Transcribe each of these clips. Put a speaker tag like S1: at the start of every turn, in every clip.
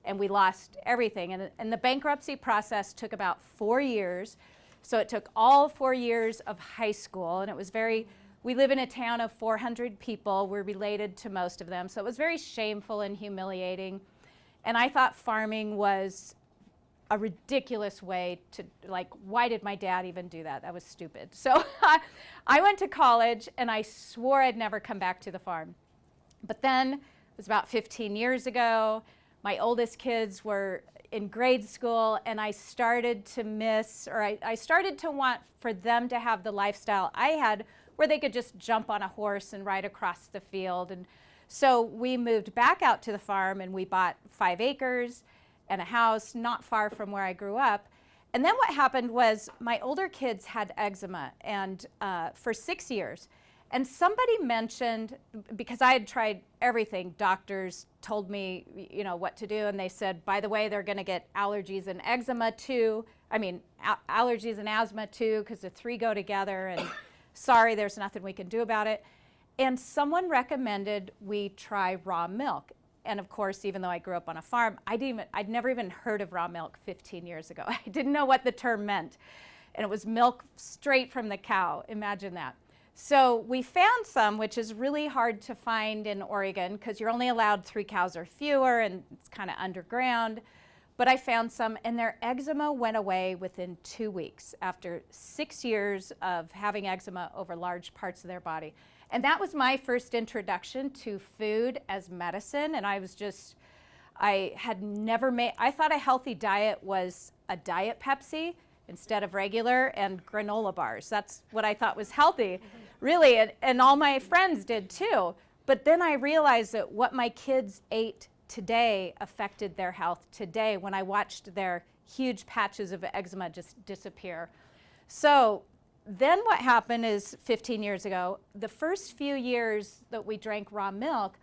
S1: and we lost everything. And the bankruptcy process took about 4 years. So it took all 4 years of high school, and it was we live in a town of 400 people. We're related to most of them. So it was very shameful and humiliating. And I thought farming was a ridiculous way to, like, why did my dad even do that? That was stupid. So I went to college, and I swore I'd never come back to the farm. But then, it was about 15 years ago, my oldest kids were in grade school, and I started to miss, or I started to want for them to have the lifestyle I had, where they could just jump on a horse and ride across the field. And so we moved back out to the farm, and we bought 5 acres and a house not far from where I grew up. And then what happened was my older kids had eczema, and for 6 years. And somebody mentioned, because I had tried everything, doctors told me, you know, what to do, and they said, by the way, they're going to get allergies and eczema too. I mean, allergies and asthma too, because the 3 go together, and sorry, there's nothing we can do about it. And someone recommended we try raw milk. And of course, even though I grew up on a farm, I'd never even heard of raw milk 15 years ago. I didn't know what the term meant. And it was milk straight from the cow. Imagine that. So we found some, which is really hard to find in Oregon because you're only allowed 3 cows or fewer, and it's kind of underground. But I found some, and their eczema went away within 2 weeks after 6 years of having eczema over large parts of their body. And that was my first introduction to food as medicine. And I thought a healthy diet was a Diet Pepsi instead of regular, and granola bars. That's what I thought was healthy, really, and all my friends did too. But then I realized that what my kids ate today affected their health today when I watched their huge patches of eczema just disappear. So then what happened is 15 years ago, the first few years that we drank raw milk,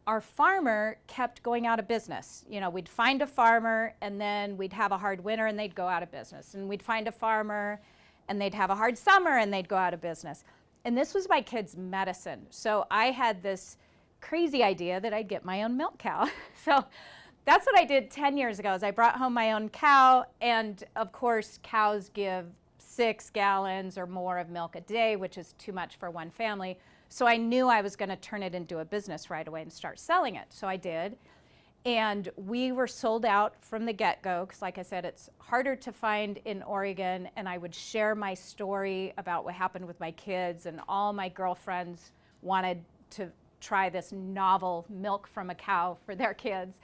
S1: our farmer kept going out of business. You know, we'd find a farmer, and then we'd have a hard winter, and they'd go out of business. And we'd find a farmer, and they'd have a hard summer, and they'd go out of business. And this was my kids' medicine. So I had this crazy idea that I'd get my own milk cow. So that's what I did 10 years ago, is I brought home my own cow. And of course, cows give 6 gallons or more of milk a day, which is too much for one family. So I knew I was going to turn it into a business right away and start selling it. So I did. And we were sold out from the get-go, because like I said, it's harder to find in Oregon. And I would share my story about what happened with my kids, and all my girlfriends wanted to try this novel milk from a cow for their kids.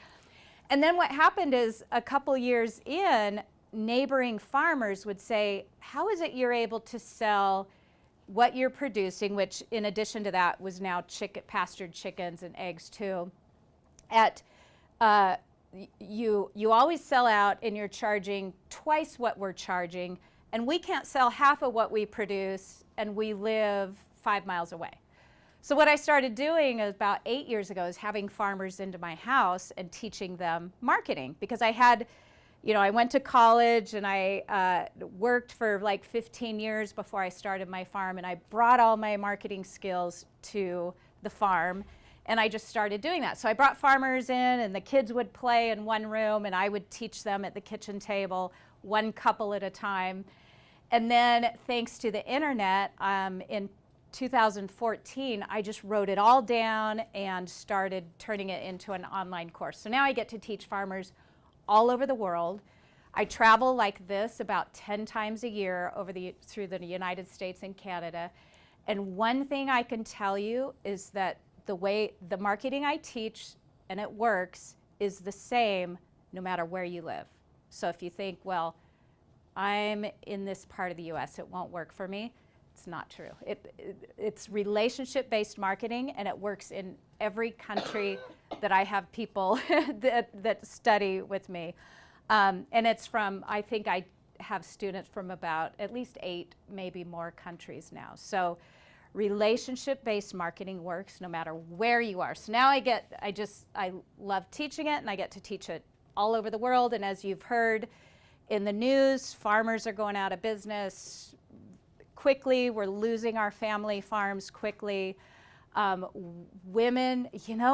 S1: And then what happened is, a couple years in, neighboring farmers would say, how is it you're able to sell what you're producing, which in addition to that was now pastured chickens and eggs too, you always sell out, and you're charging twice what we're charging, and we can't sell half of what we produce, and we live 5 miles away. So what I started doing about 8 years ago is having farmers into my house and teaching them marketing, because I went to college, and I worked for like 15 years before I started my farm, and I brought all my marketing skills to the farm, and I just started doing that. So I brought farmers in, and the kids would play in one room, and I would teach them at the kitchen table, one couple at a time. And then thanks to the internet, in 2014, I just wrote it all down and started turning it into an online course. So now I get to teach farmers all over the world. I travel like this about 10 times a year through the United States and Canada. And one thing I can tell you is that the marketing I teach, and it works, is the same no matter where you live. So if you think, well, I'm in this part of the US, it won't work for me, it's not true. It's relationship-based marketing, and it works in every country that I have people that study with me. And it's I think I have students from about at least 8, maybe more countries now. So relationship-based marketing works no matter where you are. So now I love teaching it, and I get to teach it all over the world. And as you've heard in the news, farmers are going out of business quickly. We're losing our family farms quickly. Women,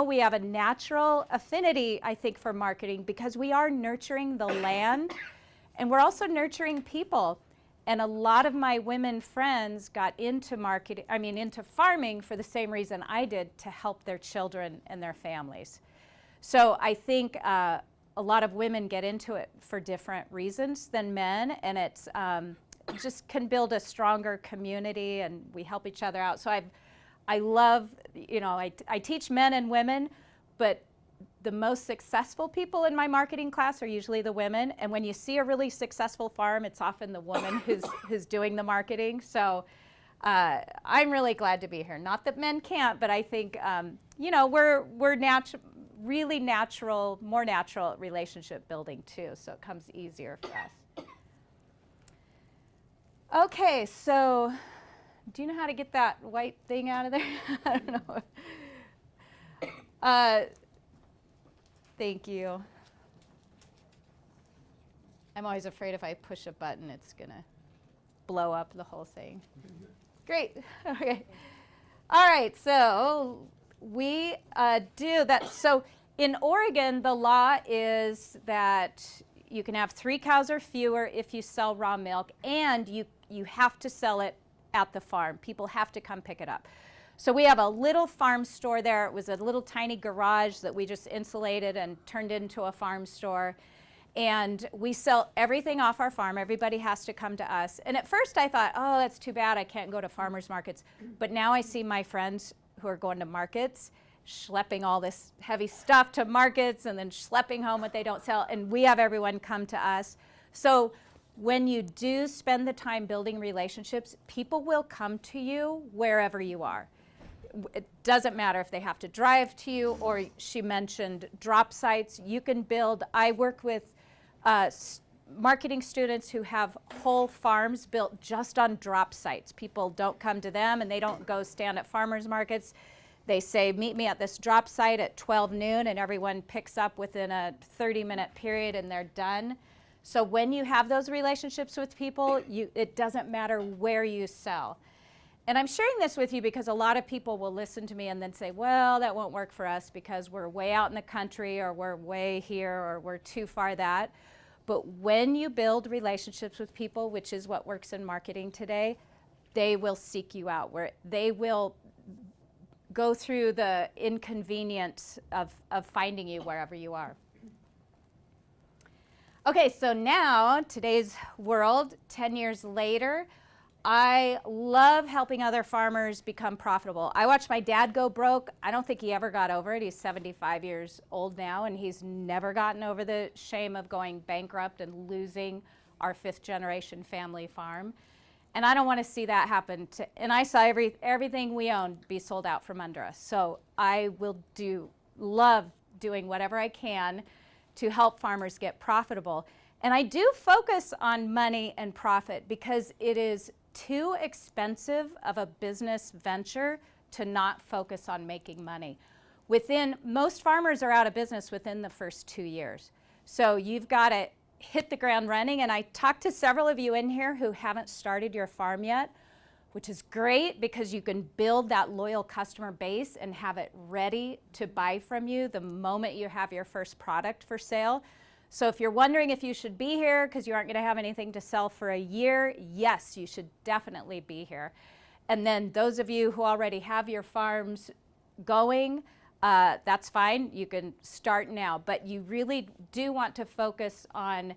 S1: we have a natural affinity, I think, for marketing because we are nurturing the land and we're also nurturing people. And a lot of my women friends got into into farming for the same reason I did, to help their children and their families. So I think a lot of women get into it for different reasons than men, and it's just can build a stronger community, and we help each other out. So I love, I teach men and women, but the most successful people in my marketing class are usually the women. And when you see a really successful farm, it's often the woman who's doing the marketing. So I'm really glad to be here. Not that men can't, but I think, we're really natural, more natural at relationship building too. So it comes easier for us. Okay, so do you know how to get that white thing out of there? I don't know. Thank you. I'm always afraid if I push a button, it's going to blow up the whole thing. Great. Okay. All right, so we do that. So in Oregon, the law is that you can have 3 cows or fewer if you sell raw milk, and you have to sell it at the farm. People have to come pick it up. So we have a little farm store there. It was a little tiny garage that we just insulated and turned into a farm store. And we sell everything off our farm. Everybody has to come to us. And at first I thought, oh, that's too bad. I can't go to farmers markets. But now I see my friends who are going to markets, schlepping all this heavy stuff to markets and then schlepping home what they don't sell. And we have everyone come to us. So when you do spend the time building relationships, people will come to you wherever you are. It doesn't matter if they have to drive to you, or she mentioned drop sites. You can build. I work with marketing students who have whole farms built just on drop sites. People don't come to them and they don't go stand at farmers markets. They say, meet me at this drop site at 12 noon, and everyone picks up within a 30-minute period and they're done. So when you have those relationships with people, it doesn't matter where you sell. And I'm sharing this with you because a lot of people will listen to me and then say, well, that won't work for us because we're way out in the country, or we're way here, or we're too far that. But when you build relationships with people, which is what works in marketing today, they will seek you out, where they will go through the inconvenience of finding you wherever you are. Okay, so now, today's world, 10 years later, I love helping other farmers become profitable. I watched my dad go broke. I don't think he ever got over it. He's 75 years old now, and he's never gotten over the shame of going bankrupt and losing our 5th-generation family farm. And I don't want to see that happen. And I saw everything we own be sold out from under us. So I will love doing whatever I can to help farmers get profitable. And I do focus on money and profit because it is too expensive of a business venture to not focus on making money. Most farmers are out of business within the first 2 years. So you've got to hit the ground running. And I talked to several of you in here who haven't started your farm yet, which is great because you can build that loyal customer base and have it ready to buy from you the moment you have your first product for sale. So if you're wondering if you should be here because you aren't going to have anything to sell for a year, yes, you should definitely be here. And then those of you who already have your farms going, that's fine. You can start now. But you really do want to focus on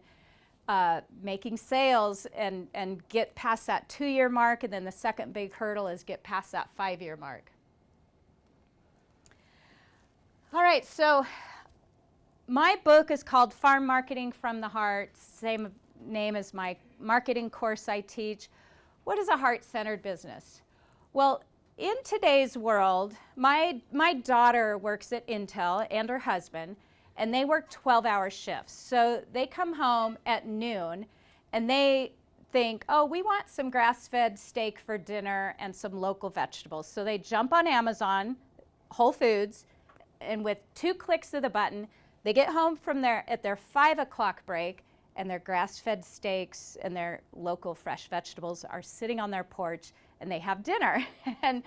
S1: making sales and get past that 2-year mark. And then the second big hurdle is get past that 5-year mark. All right, so my book is called Farm Marketing from the Heart, same name as my marketing course I teach. What is a heart-centered business? Well, in today's world, my daughter works at Intel and her husband, and they work 12-hour shifts. So they come home at noon, and they think, oh, we want some grass-fed steak for dinner and some local vegetables. So they jump on Amazon, Whole Foods, and with 2 clicks of the button, they get home at their 5 o'clock break, and their grass-fed steaks and their local fresh vegetables are sitting on their porch, and they have dinner. And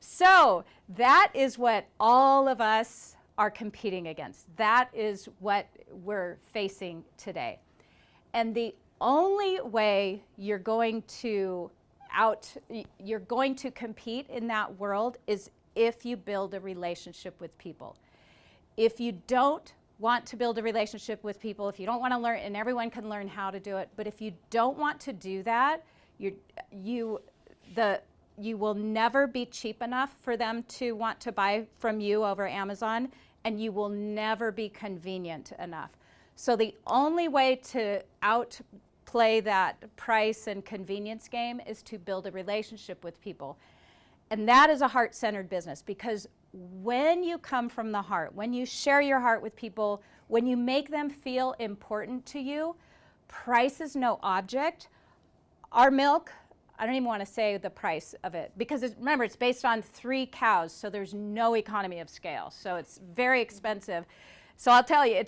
S1: so that is what all of us are competing against. That is what we're facing today. And the only way you're going to compete in that world is if you build a relationship with people. If you don't want to build a relationship with people, if you don't want to learn, and everyone can learn how to do it, but if you don't want to do that, you will never be cheap enough for them to want to buy from you over Amazon, and you will never be convenient enough. So the only way to outplay that price and convenience game is to build a relationship with people. And that is a heart-centered business, because when you come from the heart, when you share your heart with people, when you make them feel important to you, price is no object. Our milk, I don't even want to say the price of it, because remember, it's based on 3 cows, so there's no economy of scale. So it's very expensive. So I'll tell you,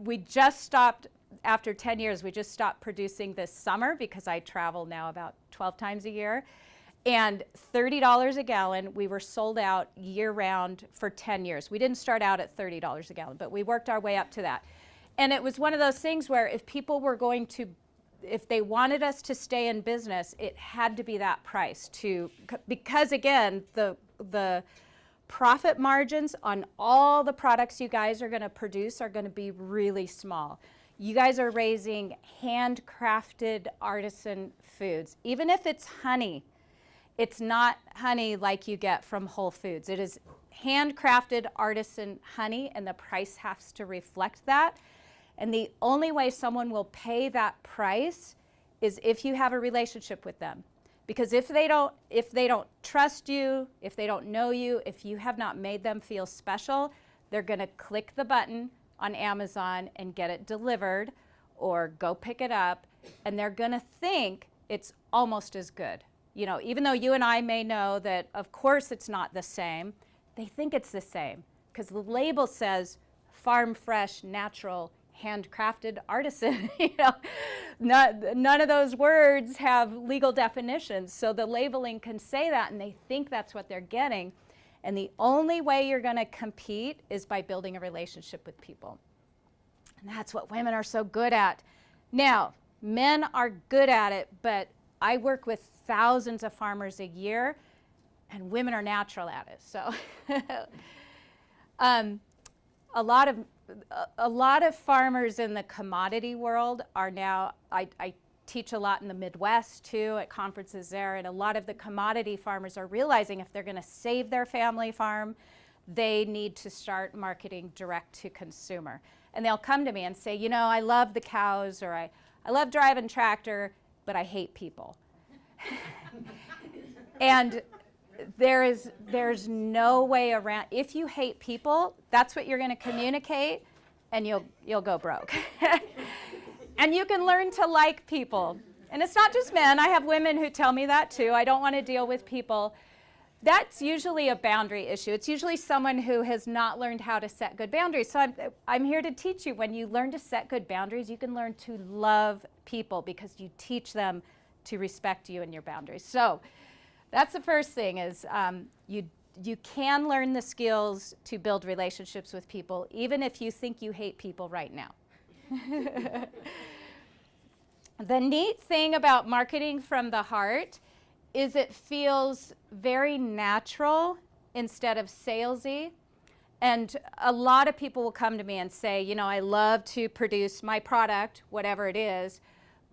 S1: we just stopped, after 10 years, we just stopped producing this summer because I travel now about 12 times a year. And $30 a gallon, we were sold out year-round for 10 years. We didn't start out at $30 a gallon, but we worked our way up to that. And it was one of those things where if people were going to, if they wanted us to stay in business, it had to be that price because again, the profit margins on all the products you guys are going to produce are going to be really small. You guys are raising handcrafted artisan foods. Even if it's honey, it's not honey like you get from Whole Foods. It is handcrafted artisan honey, and the price has to reflect that. And the only way someone will pay that price is if you have a relationship with them. Because if they don't trust you, if they don't know you, if you have not made them feel special, they're going to click the button on Amazon and get it delivered or go pick it up, and they're going to think it's almost as good. You know, even though you and I may know that, of course, it's not the same, they think it's the same because the label says farm fresh, natural, handcrafted, artisan. You know, none of those words have legal definitions, so the labeling can say that, and they think that's what they're getting. And the only way you're going to compete is by building a relationship with people. And that's what women are so good at. Now, men are good at it, but I work with thousands of farmers a year, and women are natural at it. So a lot of farmers in the commodity world are now, I teach a lot in the Midwest too at conferences there, and a lot of the commodity farmers are realizing if they're going to save their family farm, they need to start marketing direct to consumer. And they'll come to me and say, you know, I love the cows, or I love driving tractor, but I hate people. And there's no way around. If you hate people, that's what you're going to communicate, and you'll go broke. And you can learn to like people. And it's not just men. I have women who tell me that too. I don't want to deal with people. That's usually a boundary issue. It's usually someone who has not learned how to set good boundaries. So I'm here to teach you. When you learn to set good boundaries, you can learn to love people because you teach them to respect you and your boundaries. So that's the first thing is you can learn the skills to build relationships with people, even if you think you hate people right now. The neat thing about marketing from the heart is it feels very natural instead of salesy. And a lot of people will come to me and say, you know, I love to produce my product, whatever it is,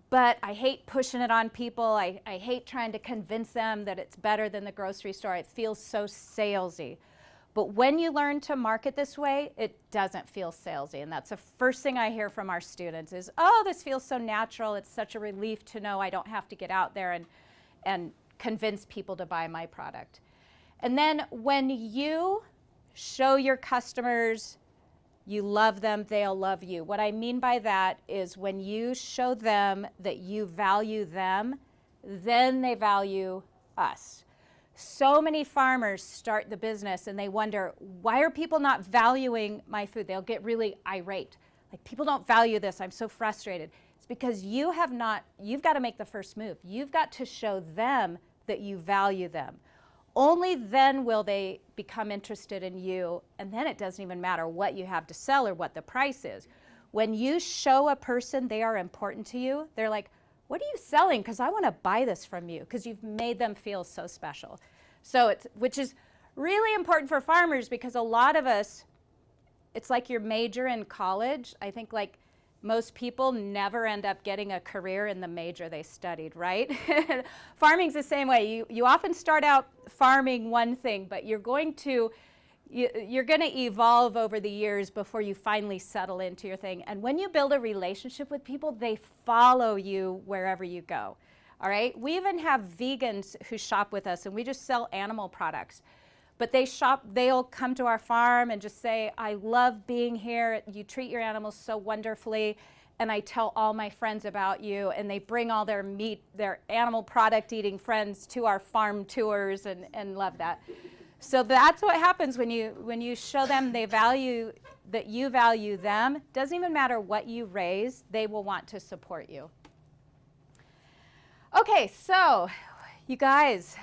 S1: but I hate pushing it on people. I hate trying to convince them that it's better than the grocery store. It feels so salesy. But when you learn to market this way, it doesn't feel salesy. And that's the first thing I hear from our students is, oh, this feels so natural. It's such a relief to know I don't have to get out there and convince people to buy my product. And then when you show your customers you love them, they'll love you. What I mean by that is when you show them that you value them, then they value us. So many farmers start the business and they wonder, why are people not valuing my food? They'll get really irate. Like, people don't value this, I'm so frustrated. It's because you've got to make the first move. You've got to show them that you value them. Only then will they become interested in you, and then it doesn't even matter what you have to sell or what the price is. When you show a person they are important to you, they're like, what are you selling? Because I want to buy this from you, because you've made them feel so special. So which is really important for farmers, because a lot of us, it's like your major in college. I think like most people never end up getting a career in the major they studied, right? Farming's the same way. You often start out farming one thing, but you're going to evolve over the years before you finally settle into your thing. And when you build a relationship with people, they follow you wherever you go. All right? We even have vegans who shop with us, and we just sell animal products. But they'll come to our farm and just say, I love being here. You treat your animals so wonderfully. And I tell all my friends about you. And they bring all their meat, their animal product eating friends to our farm tours and love that. So that's what happens when you show them that you value them. Doesn't even matter what you raise, they will want to support you. Okay, so you guys,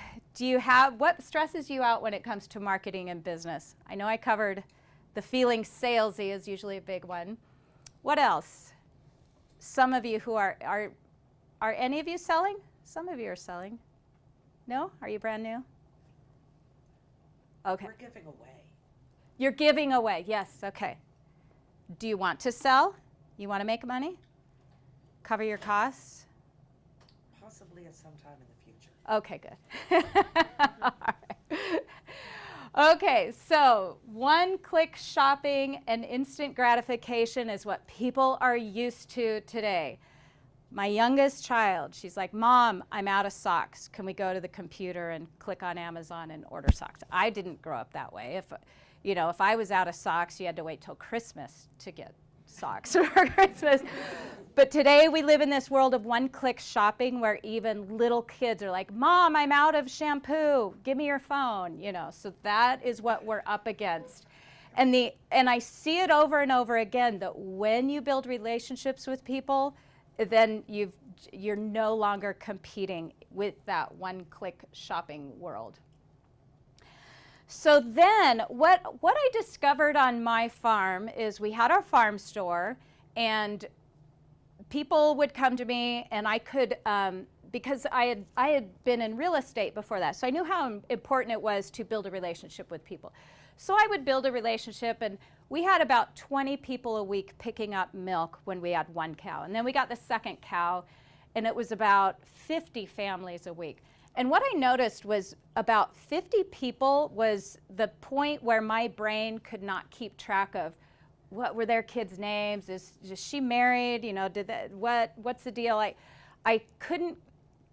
S1: what stresses you out when it comes to marketing and business? I know I covered the feeling salesy is usually a big one. What else? Some of you who are any of you selling? Some of you are selling. No? Are you brand new? Okay.
S2: We're giving away.
S1: You're giving away, yes, okay. Do you want to sell? You want to make money? Cover your costs?
S2: Possibly at some time in the future.
S1: Okay, good. All right. Okay, so one-click shopping and instant gratification is what people are used to today. My youngest child, she's like, Mom, I'm out of socks. Can we go to the computer and click on Amazon and order socks? I didn't grow up that way. If I was out of socks, you had to wait till Christmas to get socks for Christmas. But today we live in this world of one-click shopping where even little kids are like, Mom, I'm out of shampoo. Give me your phone. So that is what we're up against. And I see it over and over again that when you build relationships with people, then you're no longer competing with that one-click shopping world. So then what I discovered on my farm is we had our farm store, and people would come to me, and I could, because I had been in real estate before that, so I knew how important it was to build a relationship with people. So I would build a relationship, and we had about 20 people a week picking up milk when we had one cow. And then we got the second cow, and it was about 50 families a week. And what I noticed was about 50 people was the point where my brain could not keep track of what were their kids' names. Is she married? What's the deal? I couldn't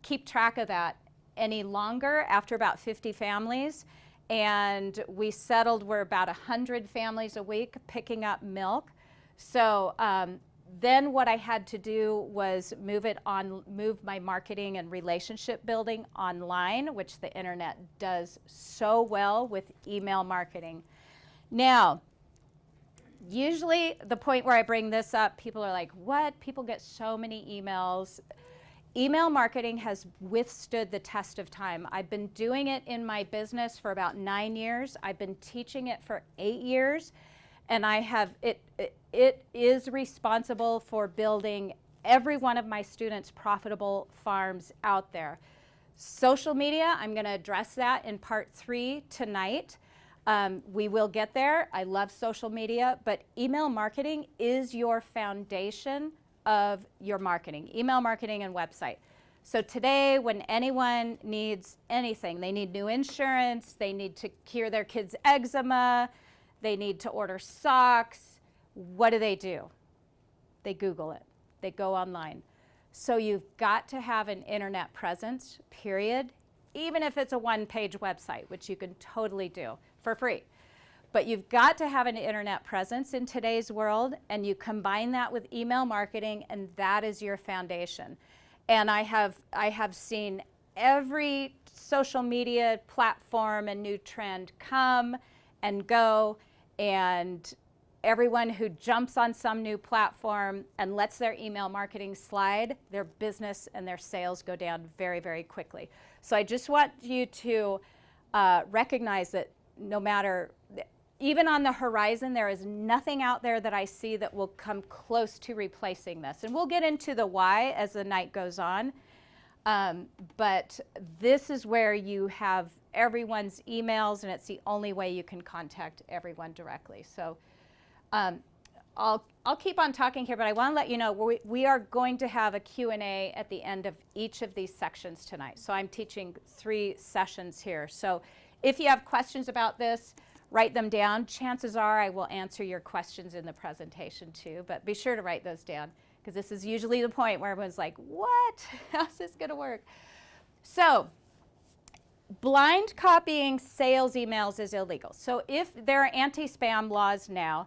S1: keep track of that any longer after about 50 families. And we settled we're about 100 families a week picking up milk. So then what I had to do was move my marketing and relationship building online, which the internet does so well with email marketing. Now, usually the point where I bring this up, people are like, what? People get so many emails. Email marketing has withstood the test of time. I've been doing it in my business for about 9 years. I've been teaching it for 8 years, and it is responsible for building every one of my students' profitable farms out there. Social media, I'm going to address that in part 3 tonight. We will get there. I love social media, but email marketing is your foundation of your marketing, email marketing and website. So today, when anyone needs anything, they need new insurance, they need to cure their kids' eczema, they need to order socks, what do? They Google it. They go online. So you've got to have an internet presence, period, even if it's a one-page website, which you can totally do for free. But you've got to have an internet presence in today's world, and you combine that with email marketing, and that is your foundation. And I have seen every social media platform and new trend come and go, and everyone who jumps on some new platform and lets their email marketing slide, their business and their sales go down very, very quickly. So I just want you to recognize that no matter, even on the horizon, there is nothing out there that I see that will come close to replacing this. And we'll get into the why as the night goes on. But this is where you have everyone's emails, and it's the only way you can contact everyone directly. So I'll keep on talking here, but I want to let you know we are going to have a Q&A at the end of each of these sections tonight. So I'm teaching 3 sessions here. So if you have questions about this, write them down. Chances are I will answer your questions in the presentation too, but be sure to write those down, because this is usually the point where everyone's like, what? How's this going to work? So blind copying sales emails is illegal. So if there are anti-spam laws now,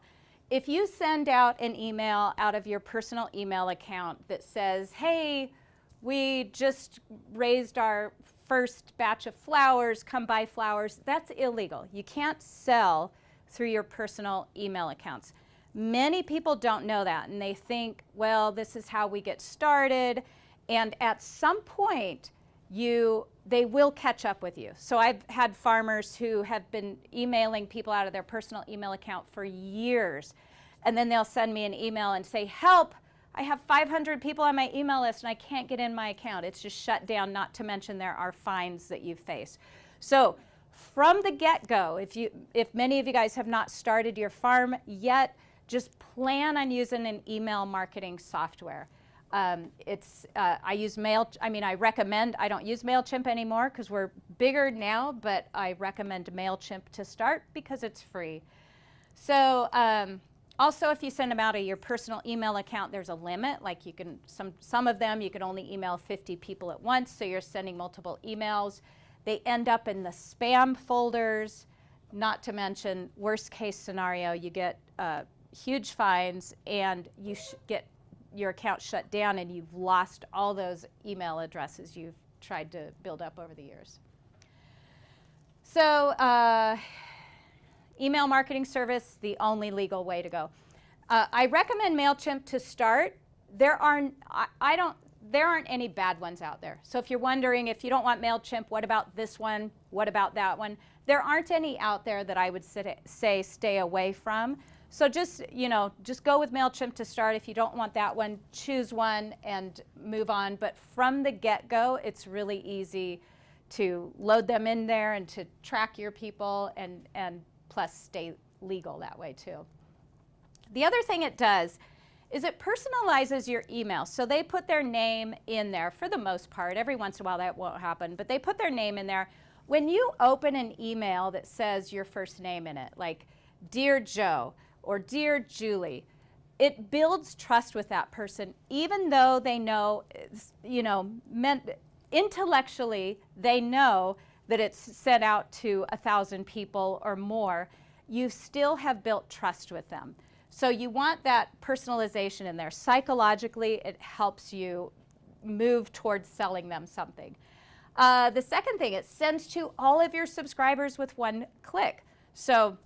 S1: if you send out an email out of your personal email account that says, hey, we just raised our first batch of flowers, come buy flowers, that's illegal. You can't sell through your personal email accounts. Many people don't know that, and they think, well, this is how we get started, and at some point they will catch up with you. So I've had farmers who have been emailing people out of their personal email account for years, and then they'll send me an email and say, help, I have 500 people on my email list and I can't get in my account. It's just shut down, not to mention there are fines that you face. So from the get-go, if many of you guys have not started your farm yet, just plan on using an email marketing software. I recommend, I don't use MailChimp anymore because we're bigger now, but I recommend MailChimp to start because it's free. So also, if you send them out of your personal email account, there's a limit. Like you can, some of them you can only email 50 people at once, so you're sending multiple emails. They end up in the spam folders, not to mention, worst case scenario, you get huge fines and you get your account shut down and you've lost all those email addresses you've tried to build up over the years. So email marketing service, the only legal way to go. I recommend MailChimp to start. There aren't any bad ones out there. So if you're wondering, if you don't want MailChimp, what about this one? What about that one? There aren't any out there that I would say stay away from. So just go with MailChimp to start. If you don't want that one, choose one and move on. But from the get-go, it's really easy to load them in there and to track your people and plus stay legal that way too. The other thing it does is it personalizes your email. So they put their name in there for the most part. Every once in a while that won't happen, but they put their name in there. When you open an email that says your first name in it, like Dear Joe or Dear Julie, it builds trust with that person, even though they know, intellectually they know that it's sent out to 1,000 people or more. You still have built trust with them. So you want that personalization in there. Psychologically, it helps you move towards selling them something. The second thing, it sends to all of your subscribers with one click. So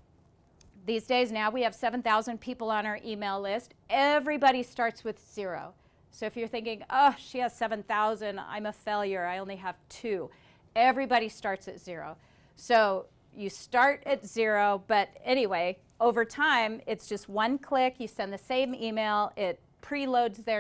S1: these days now we have 7,000 people on our email list. Everybody starts with 0. So if you're thinking, oh, she has 7,000, I'm a failure, I only have 2. Everybody starts at 0. So you start at 0, but anyway, over time, it's just one click. You send the same email. It preloads their